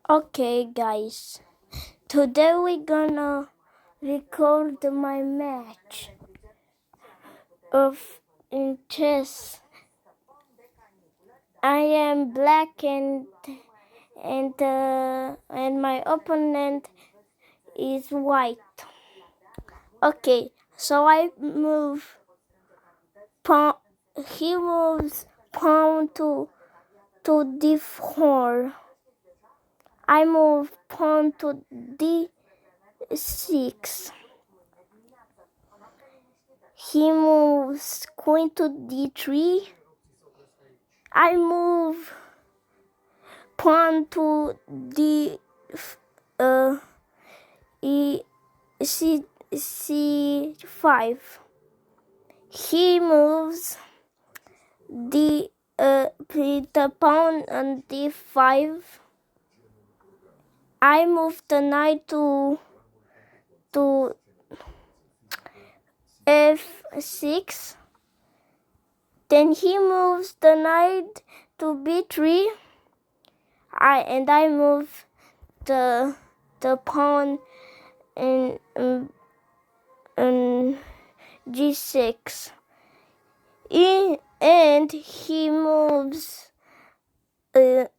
Okay, guys. Today we're gonna record my match of in chess. I am black and my opponent is white. Okay, so I move pawn. He moves pawn to d4. I move pawn to d6. He moves queen to d3. I move pawn to c5. He moves the pawn on d5. I move the knight to f6. Then he moves the knight to b3. I move the pawn in g6. And he moves the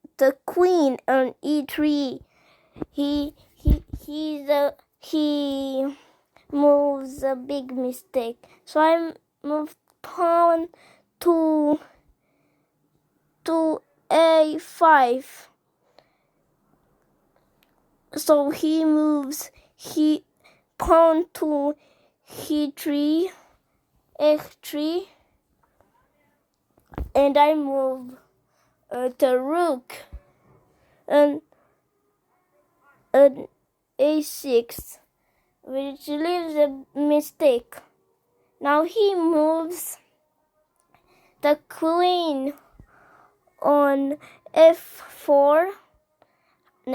queen on e3. He moves a big mistake. So I move pawn to a5. So he moves pawn to e3, f3, and I move the rook and a6, which leaves a mistake. Now he moves the queen on f4.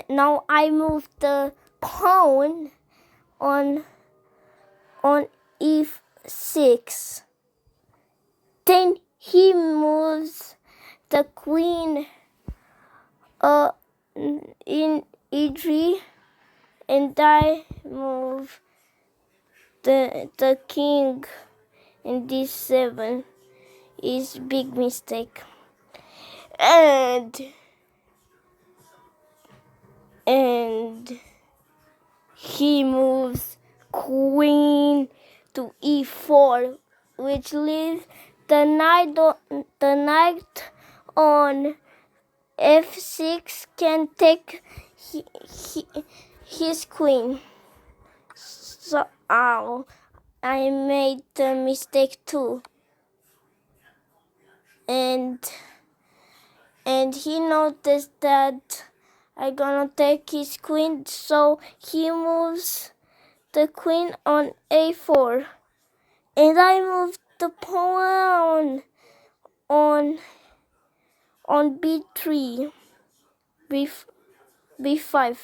Now I move the pawn on e6. Then he moves the queen in e3, and I move the king in d7. Is big mistake. And he moves queen to e4, which leaves the knight on f6 can take his queen. So I made the mistake too. And he noticed that I'm gonna take his queen, so he moves the queen on a4, and I move the pawn on b3, b5.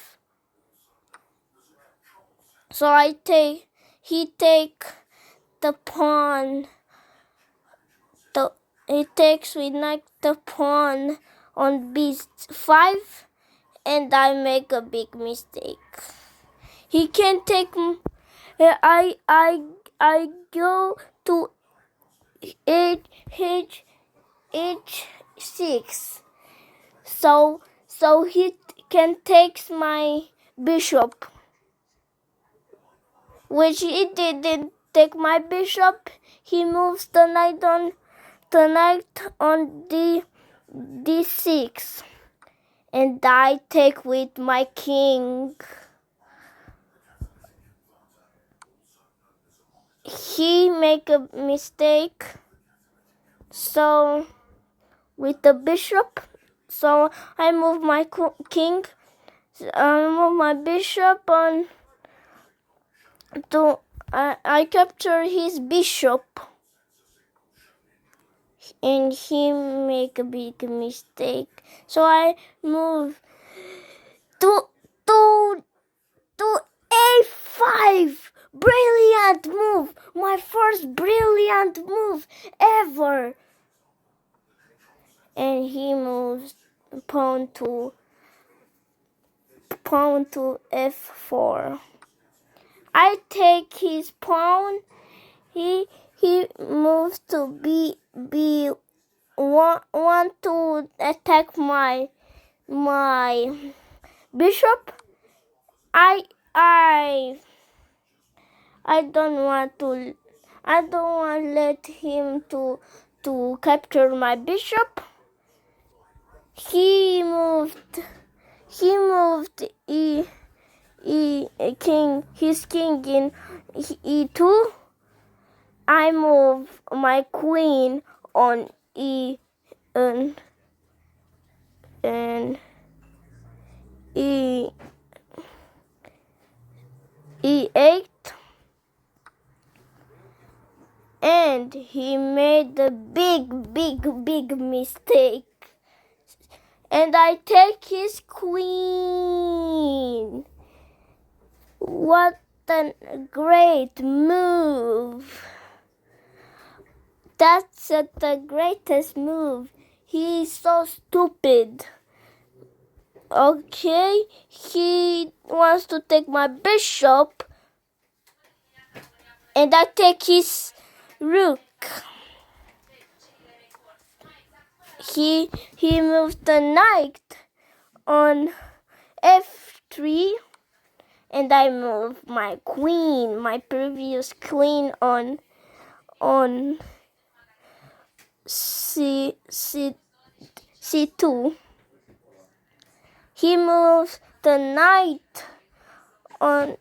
So he take the pawn. He takes with knight the pawn on b5, and I make a big mistake. He can take. I go to h6. So he can take my bishop, which he didn't take my bishop. He moves the knight on d6, and I take with my king. He make a mistake, so with the bishop, so I move my king. I move my bishop on to. I capture his bishop, and he make a big mistake. So I move to a5. Brilliant move! My first brilliant move ever. And he moves pawn to pawn to f4. I take his pawn. He moves to b1 to attack my bishop. I don't want to let him to capture my bishop. He moved his king in e2. I move my queen on e8, and he made a big mistake. And I take his queen. What a great move. That's the greatest move. He's so stupid. Okay, he wants to take my bishop, and I take his rook. He moves the knight on f3, and I move my queen, my previous queen, on c2. He moves the knight on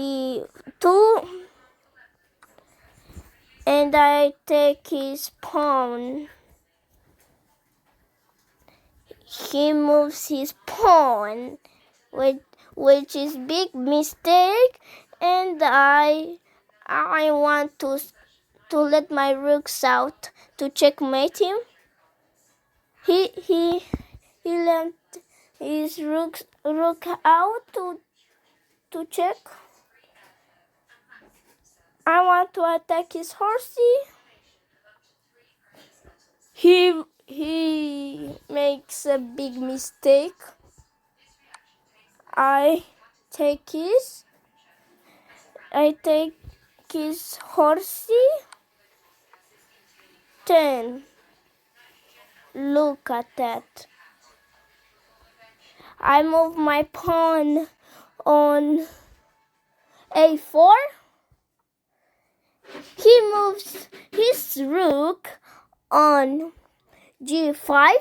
d2, and I take his pawn. He moves his pawn, which is big mistake, and I want to let my rooks out to checkmate him. He let his rook out to check. I want to attack his horsey. He makes a big mistake. I take his horsey. 10. Look at that. I move my pawn on a4. He moves his rook on g5.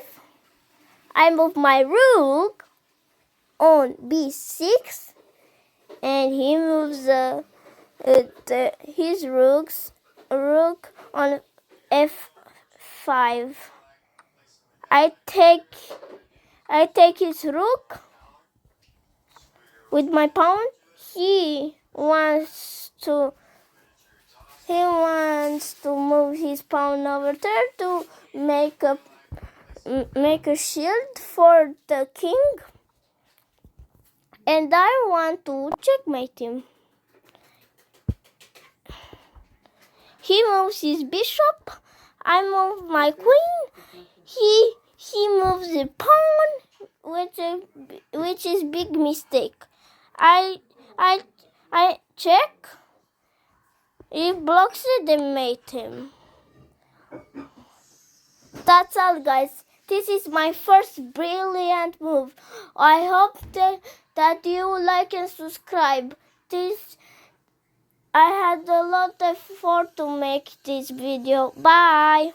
I move my rook on b6, and he moves his rook on f5. I take his rook with my pawn. He wants to move his pawn over there to make a shield for the king, and I want to checkmate him. He moves his bishop. I move my queen. He moves the pawn, which is big mistake. I check. He blocks it and mate him. That's all, guys. This is my first brilliant move. I hope that you like and subscribe. I had a lot of effort to make this video. Bye.